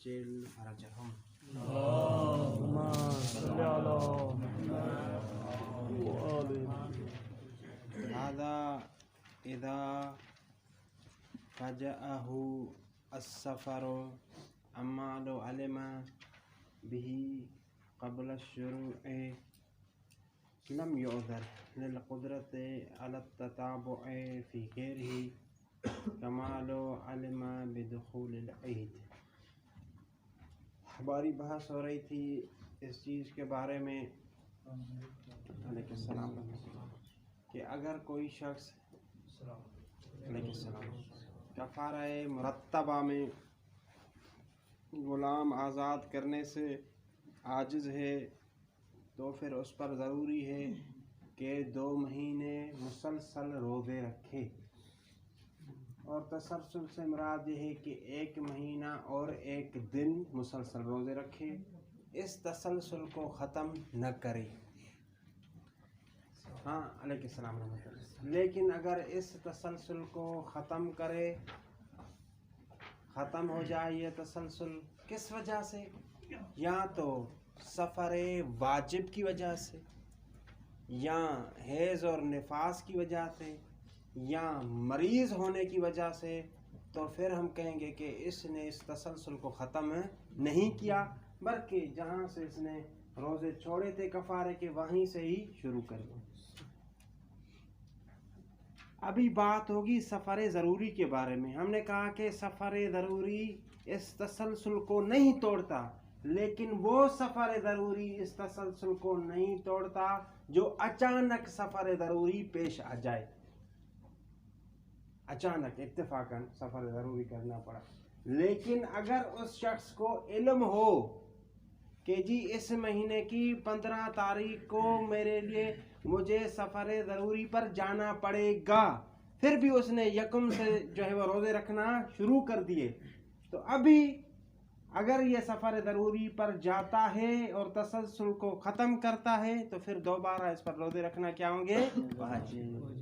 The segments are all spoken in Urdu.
عجل فرجهم اللهم صل على محمد وآل هذا إذا فجأه السفر أما لو علم به قبل الشروع لم يعذر للقدرة على التتابع في غيره كما لو علم بدخول العيد. ہماری بحث ہو رہی تھی اس چیز کے بارے میں علیہ السلام کہ اگر کوئی شخص علیہ السلام کفارہ مرتبہ میں غلام آزاد کرنے سے عاجز ہے تو پھر اس پر ضروری ہے کہ 2 مہینے مسلسل روزے رکھے. اور تسلسل سے مراد یہ ہے کہ 1 مہینہ اور 1 دن مسلسل روزے رکھے، اس تسلسل کو ختم نہ کرے. ہاں علیہ السلام رحمۃ اللہ. لیکن اگر اس تسلسل کو ختم کرے، ختم ہو جائے یہ تسلسل کس وجہ سے؟ یا تو سفر واجب کی وجہ سے، یا حیض اور نفاس کی وجہ سے، یا مریض ہونے کی وجہ سے، تو پھر ہم کہیں گے کہ اس نے اس تسلسل کو ختم نہیں کیا، بلکہ جہاں سے اس نے روزے چھوڑے تھے کفارے کے وہیں سے ہی شروع کر دیں. ابھی بات ہوگی سفر ضروری کے بارے میں. ہم نے کہا کہ سفر ضروری اس تسلسل کو نہیں توڑتا، لیکن وہ سفر ضروری اس تسلسل کو نہیں توڑتا جو اچانک سفر ضروری پیش آ جائے. اچانک اتفاقاً سفر ضروری کرنا پڑا، لیکن اگر اس شخص کو علم ہو کہ جی اس مہینے کی 15 تاریخ کو میرے لیے مجھے سفر ضروری پر جانا پڑے گا، پھر بھی اس نے یکم سے جو ہے وہ روزے رکھنا شروع کر دیے، تو ابھی اگر یہ سفر ضروری پر جاتا ہے اور تسلسل کو ختم کرتا ہے تو پھر دوبارہ اس پر روزے رکھنا کیا ہوں گے؟ واجب.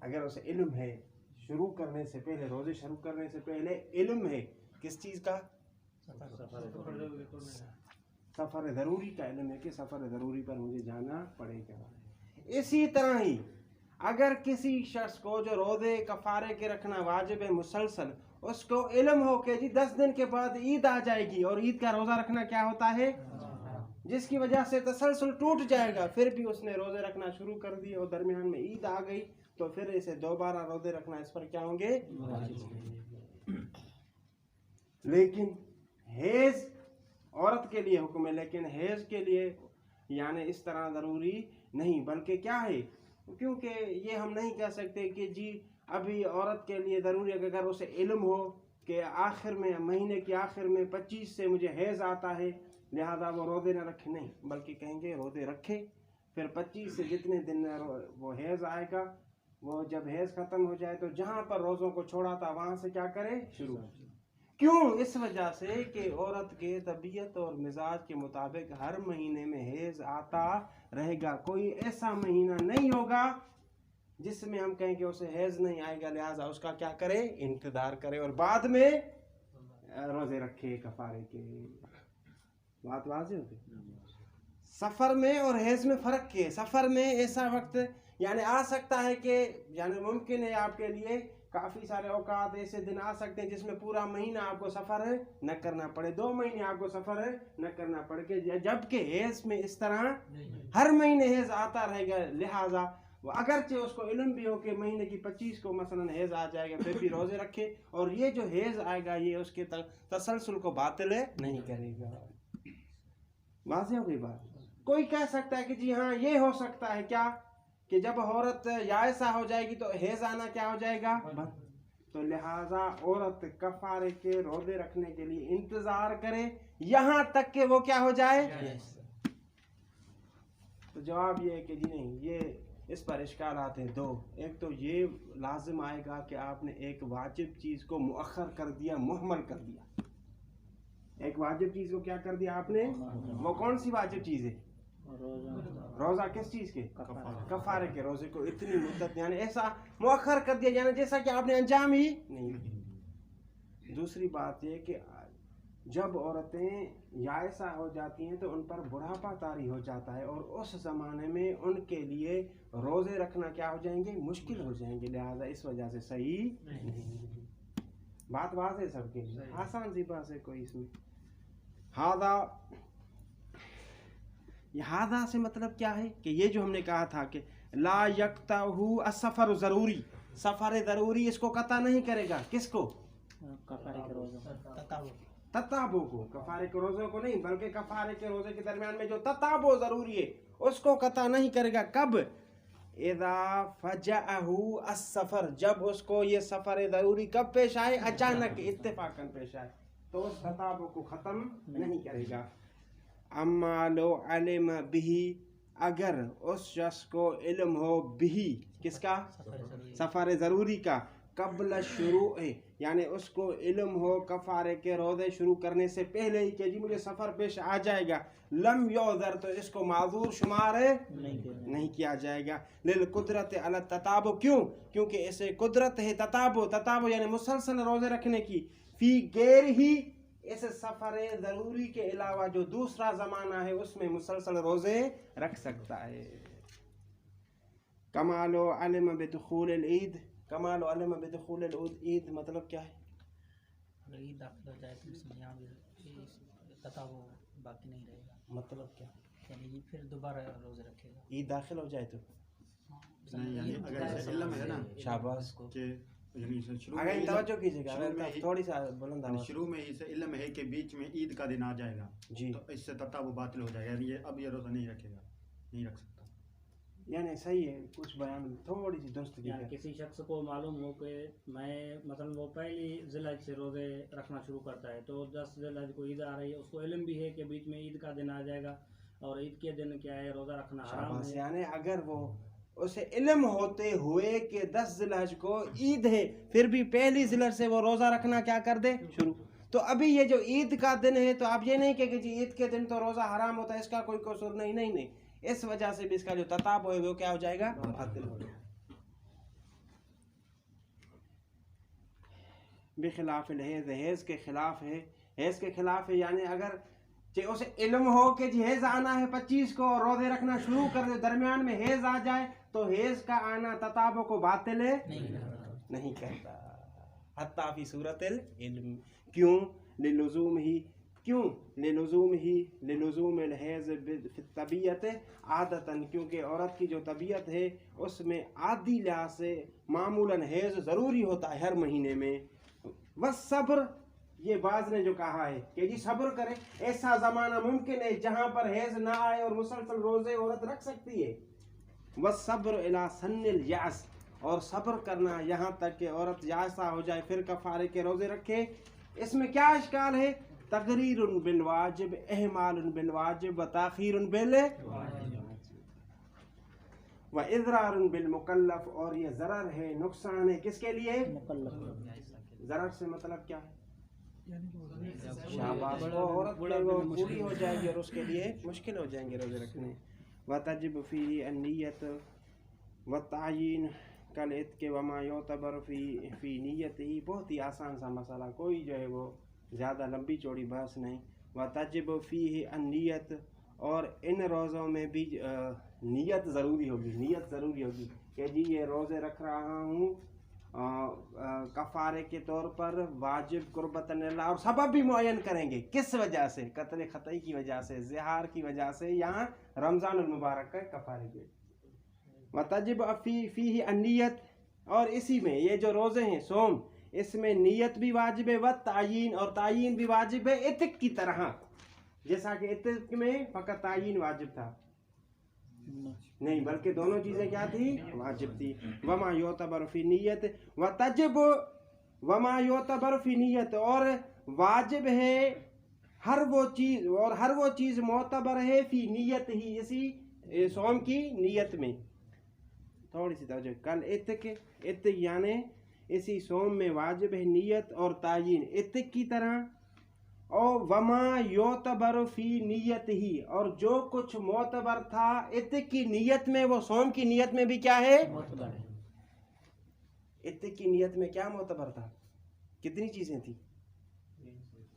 اگر اسے علم ہے شروع کرنے سے پہلے، روزے شروع کرنے سے پہلے علم ہے کس چیز کا؟ سفر ضروری کا علم ہے کہ سفر ضروری پر مجھے جانا پڑے گا. اسی طرح ہی اگر کسی شخص کو جو روزے کفارے کے رکھنا واجب ہے مسلسل، اس کو علم ہو کہ جی 10 دن کے بعد عید آ جائے گی اور عید کا روزہ رکھنا کیا ہوتا ہے؟ جس کی وجہ سے تسلسل ٹوٹ جائے گا، پھر بھی اس نے روزے رکھنا شروع کر دی اور درمیان میں عید آ گئی، تو پھر اسے دوبارہ روزے رکھنا اس پر کیا ہوں گے؟ لیکن حیض عورت کے لیے حکم ہے، لیکن حیض کے لیے یعنی اس طرح ضروری نہیں، بلکہ کیا ہے؟ کیونکہ یہ ہم نہیں کہہ سکتے کہ جی ابھی عورت کے لیے ضروری ہے کہ اگر اسے علم ہو کہ آخر میں مہینے کے آخر میں 25 سے مجھے حیض آتا ہے لہذا وہ روزے نہ رکھے، نہیں، بلکہ کہیں گے روزے رکھے، پھر 25 سے جتنے دن وہ حیض آئے گا، وہ جب حیض ختم ہو جائے تو جہاں پر روزوں کو چھوڑا تھا وہاں سے کیا کرے؟ شروع. کیوں؟ اس وجہ سے کہ عورت کے طبیعت اور مزاج کے مطابق ہر مہینے میں حیض آتا رہے گا. کوئی ایسا مہینہ نہیں ہوگا جس میں ہم کہیں کہ اسے حیض نہیں آئے گا، لہٰذا اس کا کیا کرے؟ انتظار کرے اور بعد میں روزے رکھے کفارے کے. بات واضح ہوگی. سفر میں اور حیض میں فرق کیا ہے؟ سفر میں ایسا وقت یعنی آ سکتا ہے کہ یعنی ممکن ہے آپ کے لیے کافی سارے اوقات ایسے دن آ سکتے ہیں جس میں پورا مہینہ آپ کو سفر نہ کرنا پڑے، 2 مہینے آپ کو سفر نہ کرنا پڑے، جبکہ حیض میں اس طرح ہر مہینے حیض آتا رہے گا. لہٰذا وہ اگرچہ اس کو علم بھی ہو کہ مہینے کی 25 کو مثلا حیض آ جائے گا، پھر بھی روزے رکھے، اور یہ جو حیض آئے گا یہ اس کے تسلسل کو باطل نہیں کرے گا. واضح ہو گئی بات؟ کوئی کہہ سکتا ہے کہ جی ہاں یہ ہو سکتا ہے کیا کہ جب عورت یائسہ ہو جائے گی تو حیض آنا کیا ہو جائے گا؟ تو لہٰذا عورت کفارے کے روزے رکھنے کے لیے انتظار کرے یہاں تک کہ وہ کیا ہو جائے. تو جواب یہ ہے کہ جی نہیں، یہ اس پر اشکالات ہیں 2. ایک تو یہ لازم آئے گا کہ آپ نے ایک واجب چیز کو مؤخر کر دیا، محمل کر دیا. ایک واجب چیز کو کیا کر دیا آپ نے؟ وہ کون سی واجب چیز ہے؟ روزہ. کس چیز کے؟ کفارے کے روزے کو اتنی مدت یعنی ایسا مؤخر کر دیا یعنی جیسا کہ آپ نے انجام ہی نہیں. دوسری بات یہ کہ جب عورتیں یائسہ ہو جاتی ہیں تو ان پر بڑھاپا طاری ہو جاتا ہے، اور اس زمانے میں ان کے لیے روزے رکھنا کیا ہو جائیں گے؟ مشکل ہو جائیں گے، لہٰذا اس وجہ سے صحیح نہیں۔ بات واضح ہے سب کے لیے، آسان سی بات ہے، کوئی اس میں ہادہ سے مطلب کیا ہے کہ یہ جو ہم نے کہا تھا کہ لا یقطعہ السفر ضروری، سفر ضروری اس کو قطع نہیں کرے گا، کس کو؟ کفارے کے روزوں، تتابو کو، کفارے کے روزوں کو نہیں، بلکہ کفارے کے روزے کے درمیان میں جو تتابو ضروری ہے اس کو قطع نہیں کرے گا۔ کب؟ اذا فجأہ السفر، جب اس کو یہ سفر ضروری کب پیش آئے؟ اچانک، اتفاقاً پیش آئے، تو اس تتابو کو ختم نہیں کرے گا۔ اما لو علم بھی، اگر اس شخص کو علم ہو بھی، کس کا؟ سفر ضروری کا، قبل شروع، یعنی اس کو علم ہو کفارے کے روزے شروع کرنے سے پہلے ہی کہ جی مجھے سفر پیش آ جائے گا، لم یعذر، تو اس کو معذور شمار نہیں کیا جائے گا۔ للقدرت علی التتابع، کیوں؟ کیونکہ اسے قدرت ہے تتابع یعنی مسلسل روزے رکھنے کی، فی غیر ہی، اس سفر ضروری کے علاوہ جو دوسرا زمانہ ہے اس میں مسلسل روزے رکھ سکتا ہے۔ کمال علم بدخول العید، کمال علم بدخول العید مطلب کیا ہے؟ اگر عید داخل ہو جائے تو اس میں یہاں بھی تتابع باقی نہیں رہے گا۔ مطلب کیا؟ یعنی پھر دوبارہ روزے رکھے گا۔ عید داخل ہو جائے تو علم ہے نا، شاباش، کہ یعنی شروع اگر میں توجہ کیجیے گا، تھوڑی سا بلند آواز، شروع میں اسے علم ہے کہ بیچ میں عید کا دن آ جائے گا جی، تو اس سے تتابع باطل ہو جائے گا، یعنی یہ اب یہ روزہ نہیں رکھے گا، نہیں رکھ سکتا۔ یعنی صحیح ہے، کچھ بیان تھوڑی سی درست کی یعنی کسی شخص کو معلوم ہو کہ میں مثلا وہ پہلی ذی الحج سے روزے رکھنا شروع کرتا ہے، تو 10 ذی الحج کو عید آ رہی ہے، اس کو علم بھی ہے کہ بیچ میں عید کا دن آ جائے گا، اور عید کے دن کیا ہے روزہ رکھنا حرام ہے۔ یعنی اگر وہ اسے علم ہوتے ہوئے کہ 10 ذی الحج کو عید ہے، پھر بھی پہلی ذی الحج سے وہ روزہ رکھنا کیا کر دے؟ شروع، تو ابھی یہ جو عید کا دن ہے تو آپ یہ نہیں کہ جی عید کے دن تو روزہ حرام ہوتا ہے، اس کا کوئی قصور نہیں، اس وجہ سے بھی اس کا جو تتابع ہے وہ کیا ہو جائے گا؟ باطل ہو جائے گا۔ بخلاف الحیض، حیض کے خلاف ہے، حیض کے خلاف ہے، یعنی اگر اسے علم ہو کہ جی حیض آنا ہے 25 کو اور روزے رکھنا شروع کر دے، درمیان میں حیض آ جائے تو حیض کا آنا تتابع کو باطل نہیں کرتا، حتیٰ فی صورت العلم، کیوں؟ للزوم ہی، کیوں؟ للزوم الحیض فی الطبیعت عادتاً، کیونکہ عورت کی جو طبیعت ہے اس میں عادی لحاظ سے معمولاً حیض ضروری ہوتا ہے ہر مہینے میں۔ والصبر، یہ بعض نے جو کہا ہے کہ جی صبر کرے، ایسا زمانہ ممکن ہے جہاں پر حیض نہ آئے اور مسلسل روزے عورت رکھ سکتی ہے۔ والصبر الی سن الیأس، اور صبر کرنا یہاں تک کہ عورت یائسہ ہو جائے پھر کفارے کے روزے رکھے۔ اس میں کیا اشکال ہے؟ تقریر بالواجب، اہمال بالواجب، و تاخیر و اضرار بالمکلف، اور یہ ضرر ہے، نقصان ہے، کس کے لیے؟ ضرر سے مطلب کیا ہے؟ شاباش، وہ عورت کے وہ پوری ہو جائے گی اور اس کے لیے مشکل ہو جائیں گے روزے رکھنے۔ وتجب فیہ النیت والتعیین کالعتق وما یعتبر فی نیتہ، بہت ہی آسان سا مسئلہ، کوئی جو ہے وہ زیادہ لمبی چوڑی بحث نہیں۔ وتجب فیہ النیت، اور ان روزوں میں بھی نیت ضروری ہوگی کہ جی یہ روزے رکھ رہا ہوں کفارے کے طور پر، واجب قربتاً اللہ، اور سبب بھی معین کریں گے، کس وجہ سے؟ قتل خطئی کی وجہ سے، زہار کی وجہ سے، یہاں رمضان المبارک کا کفارے کے۔ وتجب فیہ النیت، اور اسی میں یہ جو روزے ہیں صوم، اس میں نیت بھی واجب ہے، والتعیین، اور تعیین بھی واجب ہے، عتق کی طرح، جیسا کہ عتق میں فقط تعیین واجب تھا نہیں، بلکہ دونوں چیزیں کیا تھی؟ واجب تھی۔ وما یعتبر فی نیت، وتجب وما یعتبر فی نیت، اور واجب ہے ہر وہ چیز معتبر ہے فی نیت ہی، اسی صوم کی نیت میں۔ تھوڑی سی توجہ، کل عتق یعنی اسی صوم میں واجب ہے نیت اور تعیین عتق کی طرح، اور وما یعتبر فی نیت ہی، اور جو کچھ معتبر تھا عتق کی نیت میں وہ صوم کی نیت میں بھی کیا ہے؟ معتبر ہے۔ عتق کی نیت میں کیا معتبر تھا؟ کتنی چیزیں تھیں؟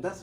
10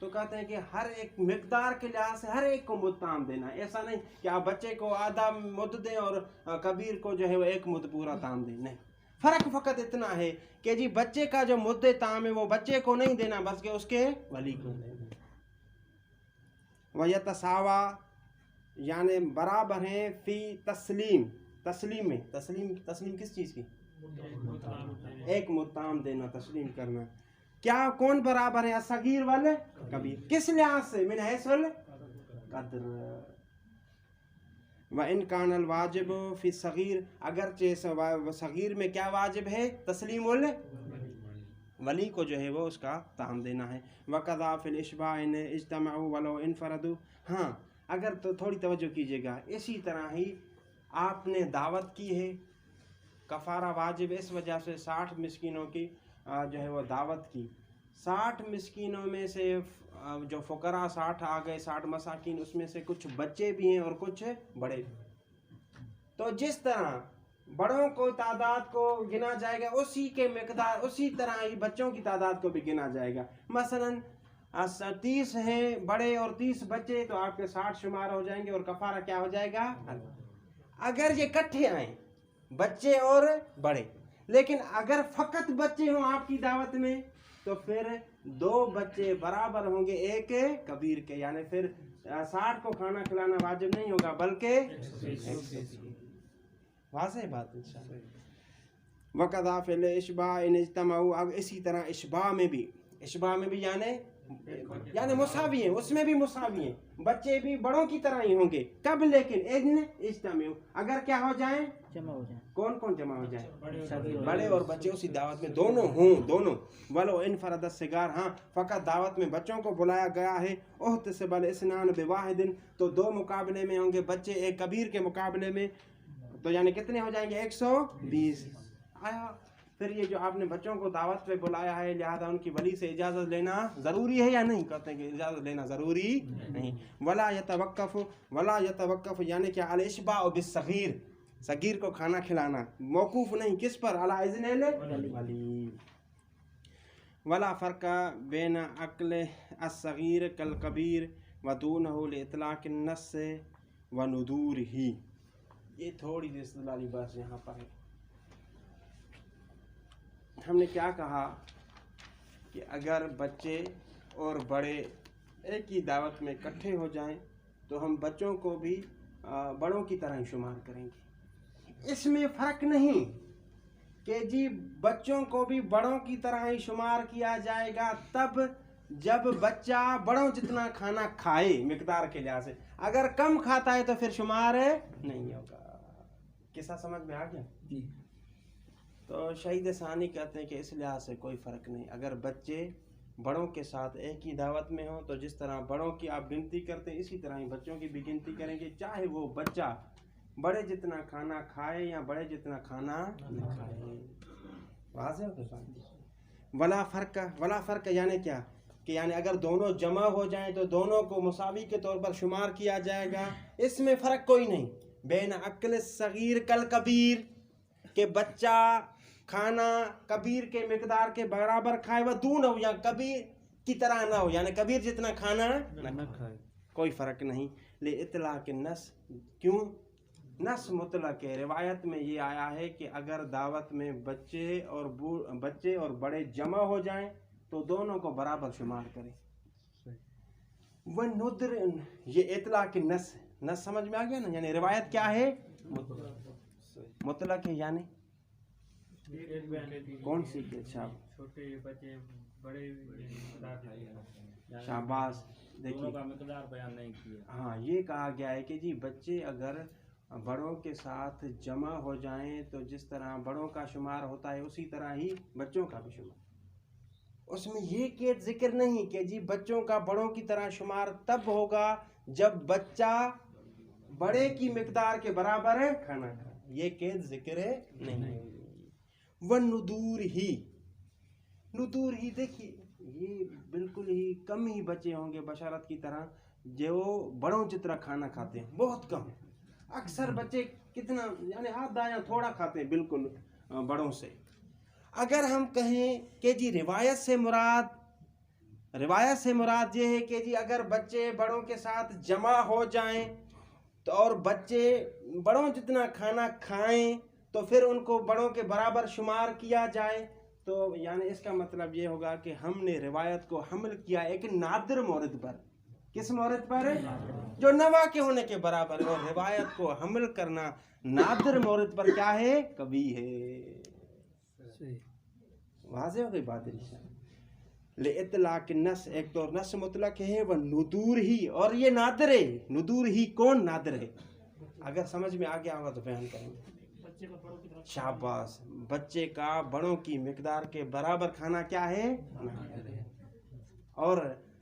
تو کہتے ہیں کہ ہر ایک مقدار کے لحاظ سے ہر ایک کو مد تام دینا. ایسا نہیں کہ آپ بچے کو آدھا مد دیں اور کبیر کو جو ہے وہ ایک مد پورا تام دیں. نہیں, فرق فقط اتنا ہے کہ جی بچے کا جو مد تام ہے وہ بچے کو نہیں دینا بلکہ اس کے ولی کو دینا. وَيَتَسَاوَى یعنی برابر ہیں فی تسلیم میں. تسلیم کس چیز کی؟ ایک مد تام دینا, تسلیم کرنا. کیا کون برابر ہے؟ الصغیر والکبیر. کس لحاظ سے؟ من حیث القدر. وَإِنْ كَانَ الْوَاجِبُ فِي الصَّغِيرِ اگرچہ صغیر میں کیا واجب ہے؟ تسلیم ولی کو جو ہے وہ اس کا تام دینا ہے. وَقَضَى فِي الْإِشْبَاعِ إِنْ اجْتَمَعُوا وَلَوْ انْفَرَدُوا. ہاں اگر تو تھوڑی توجہ کیجیے گا, اسی طرح ہی آپ نے دعوت کی ہے, کفارہ واجب اس وجہ سے 60 مسکینوں کی جو ہے وہ دعوت کی. 60 مسکینوں میں سے جو فقراء 60 آ گئے, 60 مساکین, اس میں سے کچھ بچے بھی ہیں اور کچھ بڑے بھی. تو جس طرح بڑوں کو تعداد کو گنا جائے گا اسی کے مقدار اسی طرح ہی بچوں کی تعداد کو بھی گنا جائے گا. مثلاً 30 ہیں بڑے اور 30 بچے تو آپ کے 60 شمار ہو جائیں گے اور کفارہ کیا ہو جائے گا؟ اگر یہ کٹھے آئیں بچے اور بڑے, لیکن اگر فقط بچے ہوں آپ کی دعوت میں تو پھر 2 بچے برابر ہوں گے ایک کبیر کے, یعنی پھر 60 کو کھانا کھلانا واجب نہیں ہوگا بلکہ واضح بات انشاءاللہ. وَقَضَى فِي الْإِشْبَاعِ إِنْ اجْتَمَعُوا. اب اسی طرح اشباع میں بھی یعنی مساوی ہیں, اس میں بھی مساوی ہیں, بچے بھی بڑوں کی طرح ہی ہوں گے. کب؟ لیکن اِذْن اجتمعوا اگر کیا ہو جائیں؟ جمع ہو جائیں. کون کون جمع ہو جائیں؟ بڑے اور بچے اسی دعوت میں دونوں ہوں, دونوں. وَلَوْ انْفَرَدَ الصِّغَارُ ہاں فقط دعوت میں بچوں کو بلایا گیا ہے. اُحْتَسَبَ الْإِثْنَانُ بِوَاحِدٍ تو 2 مقابلے میں ہوں گے بچے ایک کبیر کے مقابلے میں, تو یعنی کتنے ہو جائیں گے؟ 120 آیا. پھر یہ جو آپ نے بچوں کو دعوت پہ بلایا ہے لہذا ان کی ولی سے اجازت لینا ضروری ہے یا نہیں؟ کہتے ہیں کہ اجازت لینا ضروری نہیں. ولا یتوقف یعنی کہ الاشباع بالصغیر, صغیر کو کھانا کھلانا موقوف نہیں, کس پر؟ علی اذن الولی. ولا فرق بین عقل الصغیر کالکبیر ودونہ لاطلاق النص وندورہ. یہ تھوڑی سی استدلالی بات یہاں پر ہے. ہم نے کیا کہا کہ اگر بچے اور بڑے ایک ہی دعوت میں اکٹھے ہو جائیں تو ہم بچوں کو بھی بڑوں کی طرح ہی شمار کریں گے. اس میں فرق نہیں کہ جی بچوں کو بھی بڑوں کی طرح ہی شمار کیا جائے گا تب جب بچہ بڑوں جتنا کھانا کھائے مقدار کے لحاظ سے. اگر کم کھاتا ہے تو پھر شمار نہیں ہوگا. قصہ سمجھ میں آ گیا؟ جی. تو شہید ثانی کہتے ہیں کہ اس لحاظ سے کوئی فرق نہیں. اگر بچے بڑوں کے ساتھ ایک ہی دعوت میں ہوں تو جس طرح بڑوں کی آپ گنتی کرتے ہیں اسی طرح ہی بچوں کی بھی گنتی کریں گے, چاہے وہ بچہ بڑے جتنا کھانا کھائے یا بڑے جتنا کھانا نہ کھائے. واضح ہو؟ ولا فرق یعنی کیا کہ یعنی اگر دونوں جمع ہو جائیں تو دونوں کو مساوی کے طور پر شمار کیا جائے گا. اس میں فرق کوئی نہیں. بین عقل الصغیر کالکبیر کہ بچہ کھانا کبیر کے مقدار کے برابر کھائے و دون ہو یا کبیر کی طرح نہ ہو, یعنی کبیر جتنا کھانا نہ کھائے, کوئی فرق نہیں. لے اطلاق النص کیوں؟ نص مطلق ہے. روایت میں یہ آیا ہے کہ اگر دعوت میں بچے اور بڑے جمع ہو جائیں تو دونوں کو برابر شمار کریں. وہ ندر یہ اطلاق النص, نص سمجھ میں آ گیا نا, یعنی روایت کیا ہے؟ مطلق ہے. یعنی کون سی کے چھوٹے بچے بڑے شاباش دیکھیے مقدار بیان نہیں کیا. ہاں یہ کہا گیا ہے کہ جی بچے اگر بڑوں کے ساتھ جمع ہو جائیں تو جس طرح بڑوں کا شمار ہوتا ہے اسی طرح ہی بچوں کا بھی شمار. اس میں یہ قید ذکر نہیں کہ جی بچوں کا بڑوں کی طرح شمار تب ہوگا جب بچہ بڑے کی مقدار کے برابر ہے کھانا کھائے, یہ قید ذکر نہیں. وندور ہی دیکھیے یہ بالکل ہی کم ہی بچے ہوں گے بشارت کی طرح جو بڑوں جتنا کھانا کھاتے ہیں, بہت کم. اکثر بچے کتنا یعنی آدھا یا تھوڑا کھاتے ہیں بالکل بڑوں سے. اگر ہم کہیں کہ جی روایت سے مراد روایت سے مراد یہ ہے کہ جی اگر بچے بڑوں کے ساتھ جمع ہو جائیں تو اور بچے بڑوں جتنا کھانا کھائیں تو پھر ان کو بڑوں کے برابر شمار کیا جائے، تو یعنی اس کا مطلب یہ ہوگا کہ ہم نے روایت کو حمل کیا ایک نادر مورد پر. کس مورد پر؟ جو نوا کے ہونے کے برابر ہے. اور روایت کو حمل کرنا نادر مورد پر کیا ہے؟ کبھی ہے. واضح ہو گئی بات انشاءاللہ. لِإِطْلَاقِ النَّص، ایک تو نص مطلق ہے، وہ ندور ہی، اور یہ نادر ہے. ندور ہی کون نادر ہے؟ اگر سمجھ میں آ گیا ہوگا تو بیان کریں گے. شاباش. بچے کا بڑوں کی مقدار کے برابر کھانا کیا ہے؟ نادر ہے. اور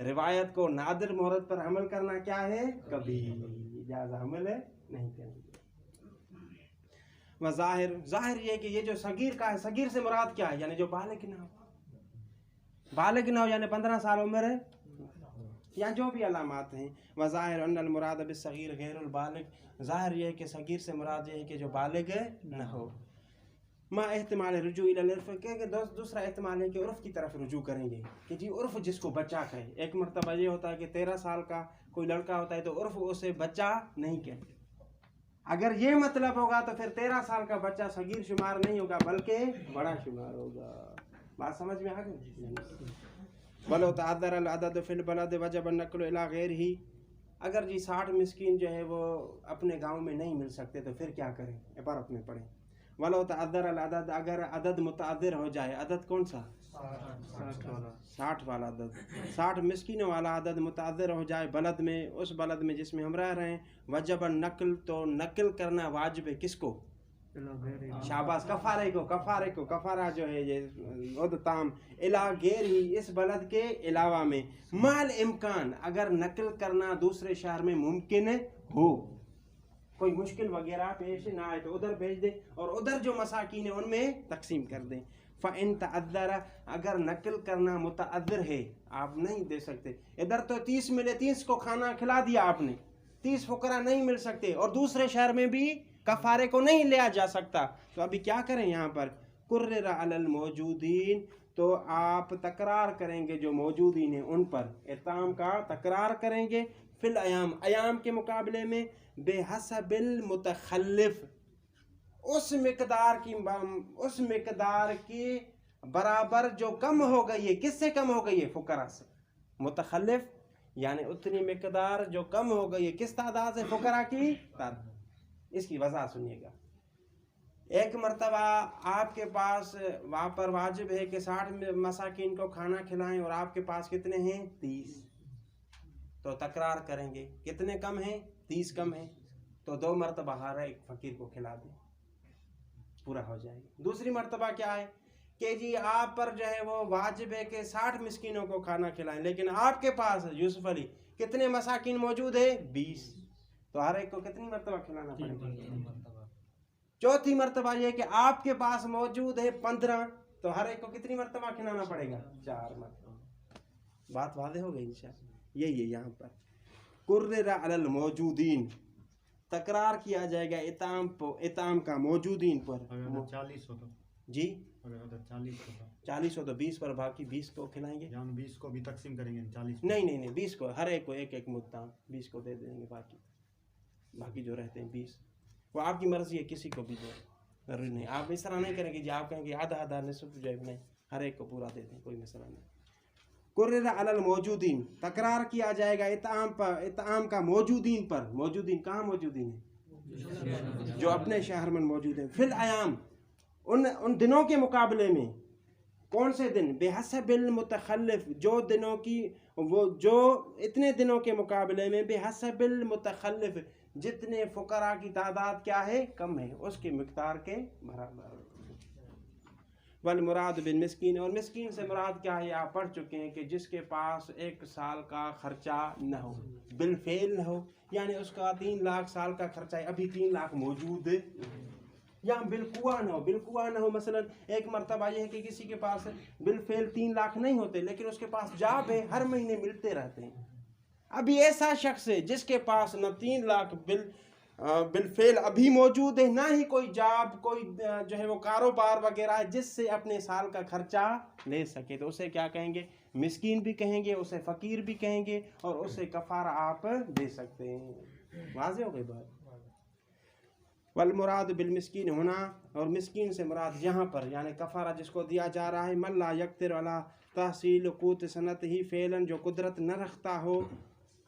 روایت کو نادر مورد پر عمل کرنا کیا ہے؟ کبھی اجازہ عمل ہے نہیں کریں گے. ظاہر یہ کہ یہ جو صغیر کا ہے، صغیر سے مراد کیا ہے؟ یعنی جو بالغ نہ ہو. بالغ نہ ہو یعنی 15 سال عمر ہے یا جو بھی علامات ہیں. وظاہر ان المراد بالصغیر غیر البالغ، ظاہر یہ ہے کہ صغیر سے مراد یہ ہے کہ جو بالغ نہ ہو. ما احتمال رجوع الی العرف، کہ دوسرا احتمال ہے کہ عرف کی طرف رجوع کریں گے کہ جی عرف جس کو بچہ کہے. ایک مرتبہ یہ ہوتا ہے کہ 13 سال کا کوئی لڑکا ہوتا ہے تو عرف اسے بچہ نہیں کہتے. اگر یہ مطلب ہوگا تو پھر 13 سال کا بچہ صغیر شمار نہیں ہوگا بلکہ بڑا شمار ہوگا. بات سمجھ میں آ گئی؟ ولو تعذر العدد فی البلد وجب النقل الی غیرہ، اگر جی 60 مسکین جو ہے وہ اپنے گاؤں میں نہیں مل سکتے تو پھر کیا کریں؟ عبارت میں پڑھیں. ولو تعذر العدد، اگر عدد متعذر ہو جائے. عدد کون سا؟ 60 والا عدد. 60 مسکینوں والا عدد متعذر ہو جائے بلد میں، اس بلد میں جس میں ہم رہ رہے ہیں. وجب النقل، تو نقل کرنا واجب ہے. کس کو؟ شاباش. کفارے کو کفارہ جو ہے یہ تام الا غیر ہی، اس بلد کے علاوہ میں. مال امکان، اگر نقل کرنا دوسرے شہر میں ممکن ہو، کوئی مشکل وغیرہ پیش نہ آئے تو ادھر بھیج دیں اور ادھر جو مساکین ہیں ان میں تقسیم کر دیں. فَإِن تَعَذَّرَ، اگر نقل کرنا متعذر ہے، آپ نہیں دے سکتے. ادھر تو 30 ملے، 30 کو کھانا کھلا دیا آپ نے، 30 فقراء نہیں مل سکتے اور دوسرے شہر میں بھی کفارے کو نہیں لیا جا سکتا، تو ابھی کیا کریں یہاں پر؟ قرر علی الموجودین، تو آپ تکرار کریں گے جو موجودین ہیں ان پر، اطعام کا تکرار کریں گے. فی الایام، ایام کے مقابلے میں. بحسب المتخلف، اس مقدار کی برابر جو کم ہو گئی ہے. کس سے کم ہو گئی ہے؟ فقراء سے. متخلف یعنی اتنی مقدار جو کم ہو گئی ہے کس تعداد سے؟ فقراء کی تعداد. اس کی وضاحت سنیے گا. ایک مرتبہ آپ کے پاس وہاں پر واجب ہے کہ 60 مساکین کو کھانا کھلائیں اور آپ کے پاس کتنے ہیں؟ 30. تو تکرار کریں گے. کتنے کم ہیں؟ 30 کم ہیں. تو 2 مرتبہ ہر ایک فقیر کو کھلا دیں، پورا ہو جائے گا. دوسری مرتبہ کیا ہے کہ جی آپ پر جو ہے وہ واجب ہے کہ 60 مسکینوں کو کھانا کھلائیں، لیکن آپ کے پاس یوسف علی کتنے مساکین موجود ہیں؟ 20. تو ہر ایک کو کتنی مرتبہ کھلانا پڑے گا؟ چوتھی مرتبہ یہ کہ آپ کے پاس موجود ہے 15، تو ہر ایک کو کتنی مرتبہ کھلانا پڑے گا؟ 4 مرتبہ. بات واضح ہو گئی انشاءاللہ. یہی ہے یہاں پر قرر علی الموجودین، تکرار کیا جائے گا اطعام کا موجودین پر. اگر 40 ہو تو جی اگر 40 ہو تو 40 ہو تو 20 پر، باقی 20 کو کھلائیں گے. یعنی 20 کو بھی تقسیم کریں گے 40 نہیں 20 کو، ہر ایک کو ایک مدام 20 کو دے دیں گے. باقی جو رہتے ہیں 20 وہ آپ کی مرضی ہے، کسی کو بھی دو، ضروری نہیں. آپ اس طرح نہیں کریں گے جی آپ کہیں گے آدھا نصف جو ہے، نہیں، ہر ایک کو پورا دے دیں، کوئی مسئلہ نہیں. قرر علی الموجودین، تکرار کیا جائے گا اطعام کا موجودین پر. موجودین کہاں موجودین ہیں؟ جو اپنے شہر میں موجود ہیں. فی الایام، ان دنوں کے مقابلے میں. کون سے دن؟ بحسب المتخلف، جو دنوں کی جو اتنے دنوں کے مقابلے میں بحسب المتخلف، جتنے فقراء کی تعداد کیا ہے؟ کم ہے، اس کی مقدار کے برابر. والمراد بالمسکین، اور مسکین سے مراد کیا ہے؟ آپ پڑھ چکے ہیں کہ جس کے پاس 1 سال کا خرچہ نہ ہو، بالفعل نہ ہو، یعنی اس کا 3 لاکھ سال کا خرچہ ہے، ابھی 3 لاکھ موجود ہے، یا بالقوا نہ ہو. مثلا ایک مرتبہ یہ ہے کہ کسی کے پاس بالفعل 3 لاکھ نہیں ہوتے لیکن اس کے پاس جاب ہے، ہر مہینے ملتے رہتے ہیں. ابھی ایسا شخص ہے جس کے پاس نہ 3 لاکھ بالفعل ابھی موجود ہے، نہ ہی کوئی جاب، کوئی جو ہے وہ کاروبار وغیرہ ہے جس سے اپنے سال کا خرچہ لے سکے، تو اسے کیا کہیں گے؟ مسکین بھی کہیں گے، اسے فقیر بھی کہیں گے، اور اسے کفارہ آپ دے سکتے ہیں۔ واضح ہو گئی بات؟ والمراد بالمسکین ہونا، اور مسکین سے مراد یہاں پر یعنی کفارہ جس کو دیا جا رہا ہے، من لا یقدر علی تحصیل قوت سنت ہی فعلاً، جو قدرت نہ رکھتا ہو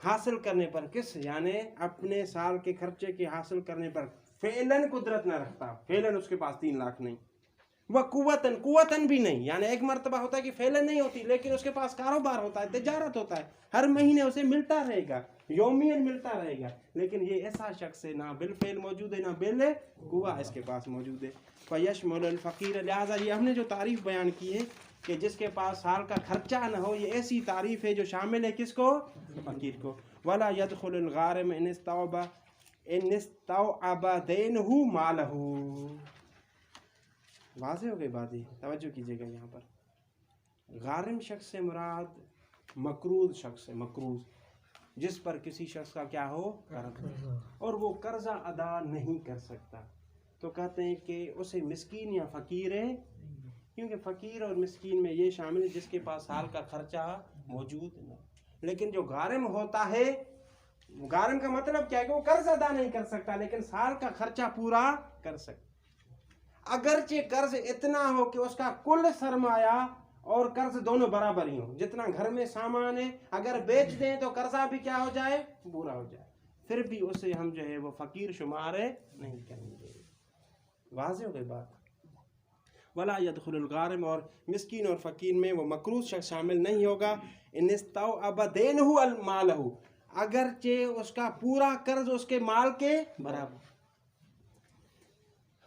حاصل کرنے پر، کس یعنی اپنے سال کے خرچے کے حاصل کرنے پر فعلاً قدرت نہ رکھتا، فعلاً اس کے پاس 3 لاکھ نہیں، وہ قوتاً بھی نہیں، یعنی ایک مرتبہ ہوتا ہے کہ فعلاً نہیں ہوتی لیکن اس کے پاس کاروبار ہوتا ہے، تجارت ہوتا ہے، ہر مہینے اسے ملتا رہے گا، یومیاً ملتا رہے گا، لیکن یہ ایسا شخص ہے نہ بالفعل موجود ہے نہ بالقوہ اس کے پاس موجود ہے۔ فیشمل الفقیر، لہٰذا یہ ہم نے جو تعریف بیان کی ہے کہ جس کے پاس سال کا خرچہ نہ ہو، یہ ایسی تعریف ہے جو شامل ہے کس کو؟ فقیر کو۔ ولا يدخل الغارم ان استوعب دینہ مالہ۔ واضح ہو گئی بات؟ توجہ کیجیے گا، یہاں پر غارم شخص سے مراد مقروض شخص ہے، مقروض جس پر کسی شخص کا کیا ہو؟ قرض، اور وہ قرضہ ادا نہیں کر سکتا، تو کہتے ہیں کہ اسے مسکین یا فقیر ہے، کیونکہ فقیر اور مسکین میں یہ شامل ہے جس کے پاس سال کا خرچہ موجود نہ، لیکن جو غارم ہوتا ہے، غارم کا مطلب کیا ہے کہ وہ قرض ادا نہیں کر سکتا لیکن سال کا خرچہ پورا کر سکتا، اگرچہ قرض اتنا ہو کہ اس کا کل سرمایہ اور قرض دونوں برابر ہی ہوں، جتنا گھر میں سامان ہے اگر بیچ دیں تو قرضہ بھی کیا ہو جائے؟ پورا ہو جائے، پھر بھی اسے ہم جو ہے وہ فقیر شمار نہیں کریں گے۔ واضح ہو گئی بات؟ ولا يدخل الغارم، اور مسکین اور فقیر میں وہ مقروض شخص شامل نہیں ہوگا، ان استوعب دینہ المالہ، اگرچہ اس کا پورا قرض اس کے مال کے برابر،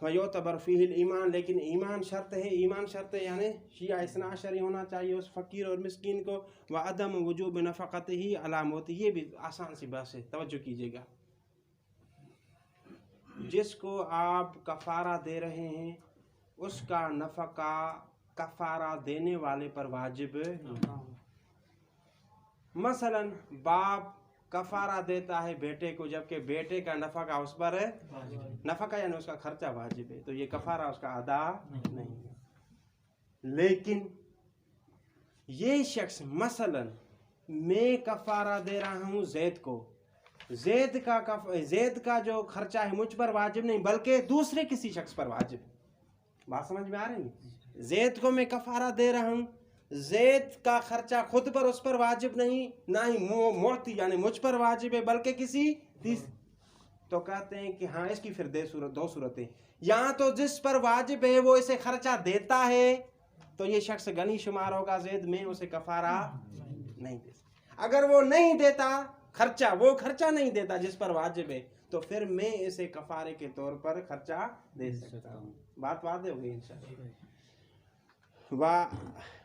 وَيُعْتَبَرْ فِيهِ الْإِيمَانِ، لیکن ایمان شرط ہے، ایمان شرط ہے یعنی شیعہ اثنا عشری ہونا چاہیے اس فقیر اور مسکین کو، وَعَدَمُ وُجُوبِ نَفَقَتِهِ عَلَى مَوْتِهِ، یہ بھی آسان سی بات ہے، توجہ کیجیے گا، جس کو آپ کفارہ دے رہے ہیں اس کا نفقہ کفارہ دینے والے پر واجب نہیں۔ مثلا باپ کفارہ دیتا ہے بیٹے کو، جبکہ بیٹے کا نفقہ اس پر ہے، نفقہ یعنی اس کا خرچہ واجب ہے، تو یہ کفارہ اس کا ادا نہیں ہے۔ لیکن یہ شخص مثلا میں کفارہ دے رہا ہوں زید کو، زید کا جو خرچہ ہے مجھ پر واجب نہیں بلکہ دوسرے کسی شخص پر واجب ہے، بات سمجھ میں آ رہی ہے؟ زید کو میں کفارہ دے رہا ہوں، زید کا خرچہ خود پر اس پر واجب نہیں، نہ ہی معطی یعنی مجھ پر واجب ہے بلکہ کسی تو کہتے ہیں کہ ہاں اس کی پھر 2 صورتیں، یا تو جس پر واجب ہے وہ اسے خرچہ دیتا ہے تو یہ شخص غنی شمار ہوگا زید، میں اسے کفارہ نہیں دے سکتا، اگر وہ نہیں دیتا خرچہ، وہ خرچہ نہیں دیتا جس پر واجب ہے تو پھر میں اسے کفارے کے طور پر خرچہ دے سکتا ہوں۔ بات واضح ہو گئی انشاءاللہ۔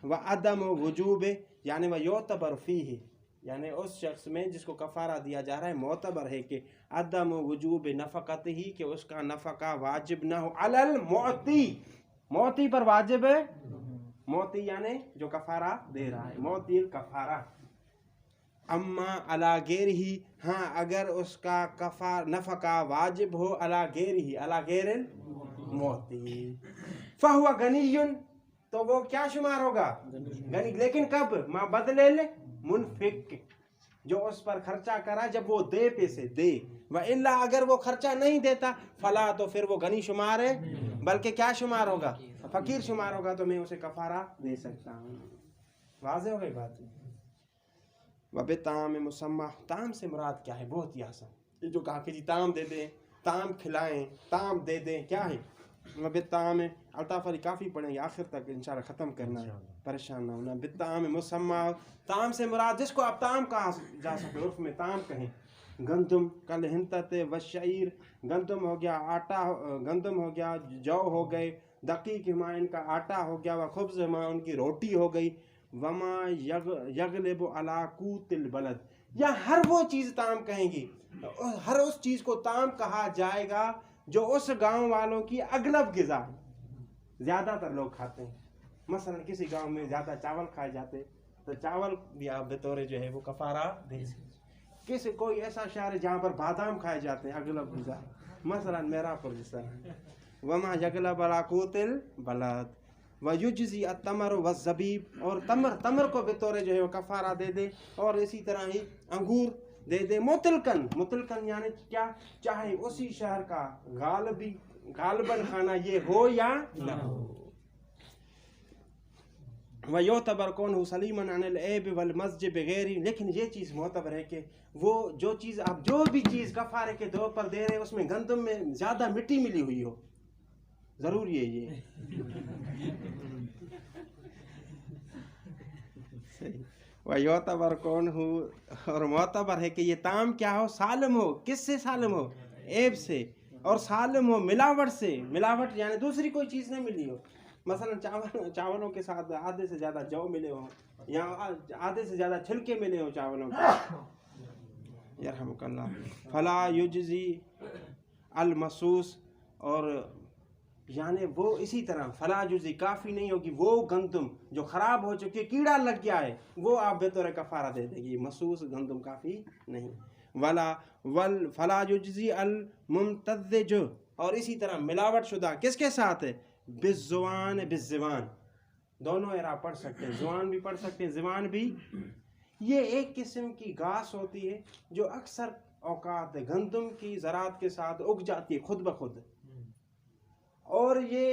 وعدم وجوب یعنی ویعتبر فیہ، یعنی اس شخص میں جس کو کفارہ دیا جا رہا ہے معتبر ہے کہ عدم وجوب نفقت ہی، کہ اس کا نفقہ واجب نہ ہو، علی المعطی، معطی پر واجب ہے، معطی یعنی جو کفارہ دے رہا ہے، معطی الکفارہ، اما علی غیر ہی، ہاں اگر اس کا نفقہ واجب ہو علی غیر ہی، علی غیر المعطی، فہو غنی، تو وہ کیا شمار ہوگا؟ غنی، لیکن کب؟ ما بدل المنفق، جو اس پر خرچہ کرا جب وہ دے پیسے دے، وَإِلَّا اگر وہ خرچہ نہیں دیتا فلا، تو پھر وہ غنی شمار ہے بلکہ کیا شمار ہوگا؟ فقیر شمار ہوگا، تو میں اسے کفارہ دے سکتا ہوں۔ واضح ہو گئی بات؟ وَبِطَعَامِ مُسَمَّى، طعام سے مراد کیا ہے؟ بہت ہی آسان، یہ جو کہا کہ جی طعام دے دیں، طعام کھلائیں، طعام دے دیں، کیا ہے؟ وَبِطَعَامِ، الطاف علی کافی پڑھیں گے آخر تک انشاءاللہ ختم کرنا ہے، پریشان نہ ہونا۔ بِطَعَامِ مُسَمَّى، طعام سے مراد جس کو آپ طعام کہا جا سکے، عرف میں طعام کہیں، گندم کل ہنتت والشعیر، گندم ہو گیا، آٹا، گندم ہو گیا، جو ہو گئے، دقیق ہما ان کا آٹا ہو گیا، وخبز ہما ان کی روٹی ہو گئی، وما یغلب علی قوت البلد، یا ہر وہ چیز طعام کہیں گی، ہر اس چیز کو طعام کہا جائے گا جو اس گاؤں والوں کی اغلب غذا زیادہ تر لوگ کھاتے ہیں۔ مثلا کسی گاؤں میں زیادہ چاول کھائے جاتے تو چاول بھی آپ بطور جو ہے وہ کفارہ دے سکتے، کسی کوئی ایسا شہر ہے جہاں پر بادام کھائے جاتے ہیں اغلب غذا، مثلا میرا پر جس طرح وما یغلب علی قوت البلد ویجزی التمر والزبیب، اور تمر کو بطور جو ہے وہ کفارہ دے دے، اور اسی طرح ہی انگور دے دے متلکن یعنی کیا، چاہے اسی شہر کا غالباً کھانا یہ ہو یا نہ ہو۔ وَيُعْتَبَرْ كُونُهُ سَلِيمًا عَنِ الْعَيْبِ وَالْمَزْجِ بِغَيْرِهِ، لیکن یہ چیز معتبر ہے کہ وہ جو چیز آپ جو بھی چیز کفارے کے طور پر دے رہے ہیں اس میں گندم میں زیادہ مٹی ملی ہوئی ہو، ضروری ہے یہ وَيُعْتَبَرْ كُونُهُ، اور معتبر ہے کہ یہ طعام کیا ہو، سالم ہو، کس سے سالم ہو، عیب سے، اور سالم ہو ملاوٹ سے، ملاوٹ یعنی دوسری کوئی چیز نہیں ملی ہو، مثلا چاولوں کے ساتھ آدھے سے زیادہ جو ملے ہوں یا آدھے سے زیادہ چھلکے ملے ہوں چاولوں کے، یرحمک اللہ، فلا یجزی المسوس، اور یعنی وہ اسی طرح فلا یجزی کافی نہیں ہوگی وہ گندم جو خراب ہو چکی، کیڑا لگ گیا ہے، وہ آپ بطور کفارہ دے دیں گے، مسوس گندم کافی نہیں، فلا یجزی الممتزج، اور اسی طرح ملاوٹ شدہ کس کے ساتھ ہے، بالزوان، دونوں اعراب پڑھ سکتے ہیں، زوان بھی پڑھ سکتے ہیں، زوان بھی، یہ ایک قسم کی گھاس ہوتی ہے جو اکثر اوقات گندم کی زراعت کے ساتھ اگ جاتی ہے خود بخود، اور یہ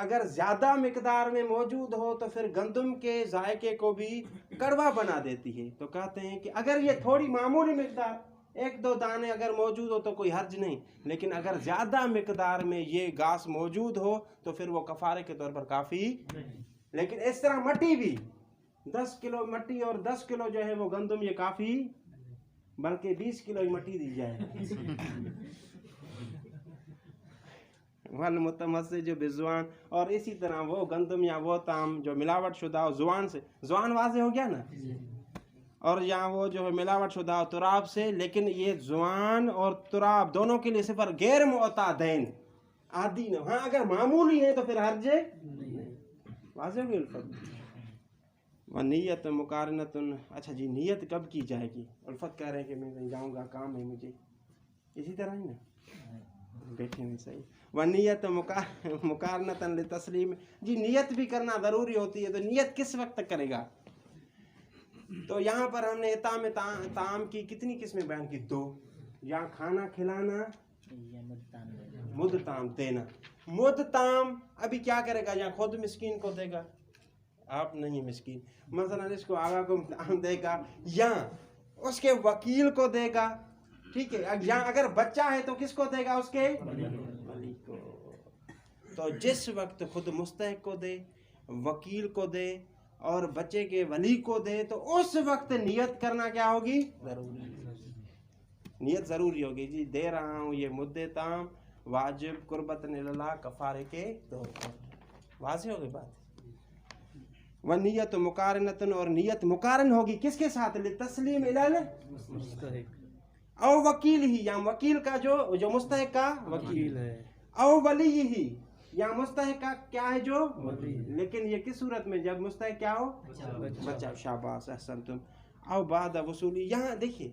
اگر زیادہ مقدار میں موجود ہو تو پھر گندم کے ذائقے کو بھی کڑوا بنا دیتی ہے، تو کہتے ہیں کہ اگر یہ تھوڑی معمولی مقدار، ایک دو دانے اگر موجود ہو تو کوئی حرج نہیں، لیکن اگر زیادہ مقدار میں یہ گھاس موجود ہو تو پھر وہ کفارے کے طور پر کافی، لیکن اس طرح مٹی بھی 10 کلو مٹی اور 10 کلو جو ہے وہ گندم یہ کافی، بلکہ 20 کلو ہی مٹی دی جائے، والمتمزج بالزوان، اور اسی طرح وہ گندم یا وہ طعام جو ملاوٹ شدہ ہو زوان سے، زوان واضح ہو گیا نا، اور یہاں وہ جو ہے ملاوٹ شدہ ہو تراب سے، لیکن یہ زوان اور تراب دونوں کے لیے صفر غیر معتادین، عادی نہ، ہاں اگر معمولی ہے تو پھر حرج نہیں، واضح ہوگی الفت، نیت مقارنت، اچھا جی نیت کب کی جائے گی، الفت کہہ رہے ہیں کہ میں کہیں جاؤں گا کام ہے مجھے، اسی طرح ہی نا بیٹھے ہیں صحیح، نیت مقارنت لتسلیم، جی نیت بھی کرنا ضروری ہوتی ہے، تو نیت کس وقت کرے گا، تو یہاں پر ہم نے اطعام طعام کی کتنی قسمیں بیان کی، 2، یا کھانا کھلانا، مد طعام دینا، مد طعام ابھی کیا کرے گا، یا خود مسکین کو دے گا، آپ نہیں مسکین، مثلا اس کو آگا کو طعام دے گا یا اس کے وکیل کو دے گا، ٹھیک ہے، یا اگر بچہ ہے تو کس کو دے گا، اس کے ولی کو، تو جس وقت خود مستحق کو دے، وکیل کو دے اور بچے کے ولی کو دے، تو اس وقت نیت کرنا کیا ہوگی، ضروری، نیت ضروری ہوگی، جی دے رہا ہوں یہ مدِ طعام واجب قربت اللہ کفارے کے طور پر، واضح ہوگی بات، نیت مقارنت، اور نیت مقارن ہوگی کس کے ساتھ، لتسلیم مستحق او وکیل ہی، یا وکیل کا جو مستحق کا وکیل ہے، او ولی ہی، یا مستحق کا کیا ہے جو ولی، لیکن یہ کس صورت میں، جب مستحق کیا ہو، بچہ، شاباش احسنتم، او بعد وصولی، یہاں دیکھیے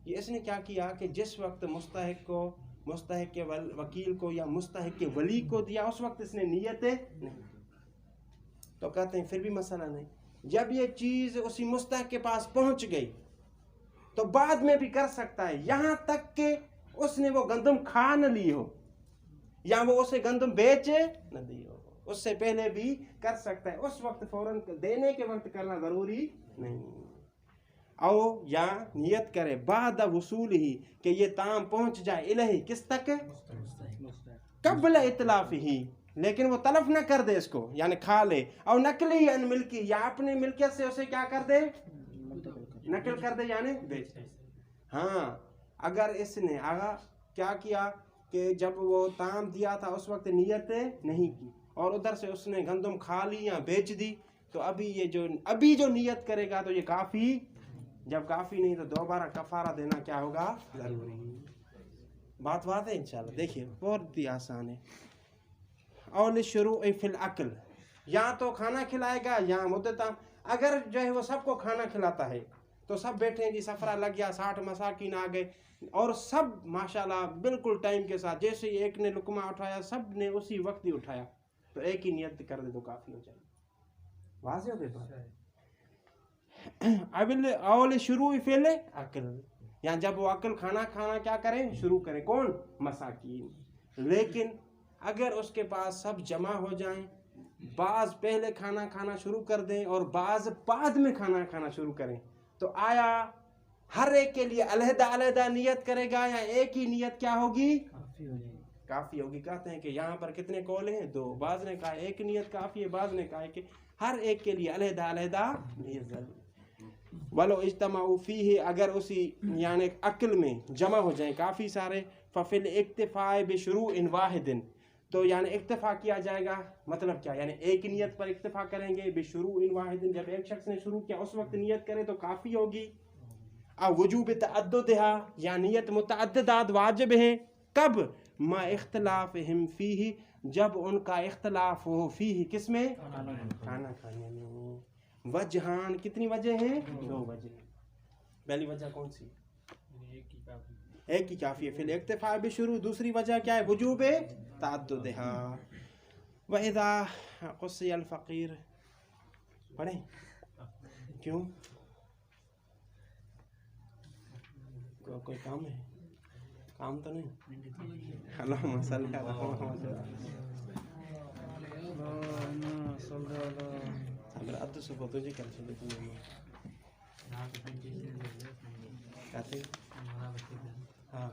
یہ اس نے کیا کیا کہ جس وقت مستحق کو، مستحق کے وکیل کو یا مستحق کے ولی کو دیا، اس وقت اس نے نیت نہیں، تو کہتے ہیں پھر بھی مسئلہ نہیں، جب یہ چیز اسی مستحق کے پاس پہنچ گئی تو بعد میں بھی کر سکتا ہے، یہاں تک کہ اس نے وہ گندم کھا نہ لی ہو یا وہ اسے گندم بیچ نہ دی ہو، اس سے پہلے بھی کر سکتا ہے، اس وقت فوراً دینے کے وقت کرنا ضروری نہیں، او یا نیت کرے بعد وصول ہی، کہ یہ طعام پہنچ جائے الہی، کس تک، قبل اتلاف ہی، لیکن وہ تلف نہ کر دے اس کو، یعنی کھا لے، او نقلی ان ملکی، یا اپنے ملکیت سے اسے کیا کر دے، نقل کر دے، یعنی بیچ، ہاں اگر اس نے آگا کیا کیا کہ جب وہ طعام دیا تھا اس وقت نیت نہیں کی اور ادھر سے اس نے گندم کھا لی یا بیچ دی، تو ابھی جو نیت کرے گا تو یہ کافی، جب کافی نہیں تو دوبارہ کفارہ دینا کیا ہوگا، ضروری، بات ہے انشاءاللہ، دیکھیے بہت ہی آسان ہے، اول شروع فی الاکل، یا تو کھانا کھلائے گا یا مدت، اگر جو ہے وہ سب کو کھانا کھلاتا ہے تو سب بیٹھے جی سفرہ لگ گیا 60 مساکین آ گئے اور سب ماشاءاللہ بالکل ٹائم کے ساتھ جیسے ایک نے لقمہ اٹھایا سب نے اسی وقت ہی اٹھایا تو ایک ہی نیت کر دے تو کافی ہو جائے واضح ہو گئی اول شروع فعل عقل یہاں جب وہ عقل کھانا کیا کریں شروع کریں کون مساکین لیکن اگر اس کے پاس سب جمع ہو جائیں بعض پہلے کھانا شروع کر دیں اور بعض بعد میں کھانا شروع کریں تو آیا ہر ایک کے لیے علیحدہ نیت کرے گا یا ایک ہی نیت کیا ہوگی کافی ہوگی کہتے ہیں کہ یہاں پر کتنے قول ہیں 2 بعض نے کہا ایک نیت کافی ہے بعض نے کہا کہ ہر ایک کے لیے علیحدہ نیت ولو اجتمعوا فیہ اگر اسی یعنی عقل میں جمع ہو جائیں کافی سارے ففل اکتفاء بشروع واحد تو یعنی اکتفا کیا جائے گا مطلب کیا یعنی ایک نیت پر اکتفا کریں گے بشروع واحد جب ایک شخص نے شروع کیا اس وقت نیت کرے تو کافی ہوگی او وجوب تعددھا یا نیت متعددات واجب ہیں کب ما اختلافہم فیہ جب ان کا اختلاف ہو فیہ کس میں کھانا کھانے میں وجہان کتنی وجہ ہیں 2 وجہ پہلی وجہ کون سی ایک ہی کافی ہے پھر اکتفاء بشروع دوسری وجہ کیا ہے وجوب تعددھا وَإِذَا قُصِّيَ الْفَقِيرُ پڑھیں کیوں کوئی کام ہے کام تو نہیں اللہم صلی اللہ علیہ وسلم ادو سے بہت جی کر چلے کہتے ہاں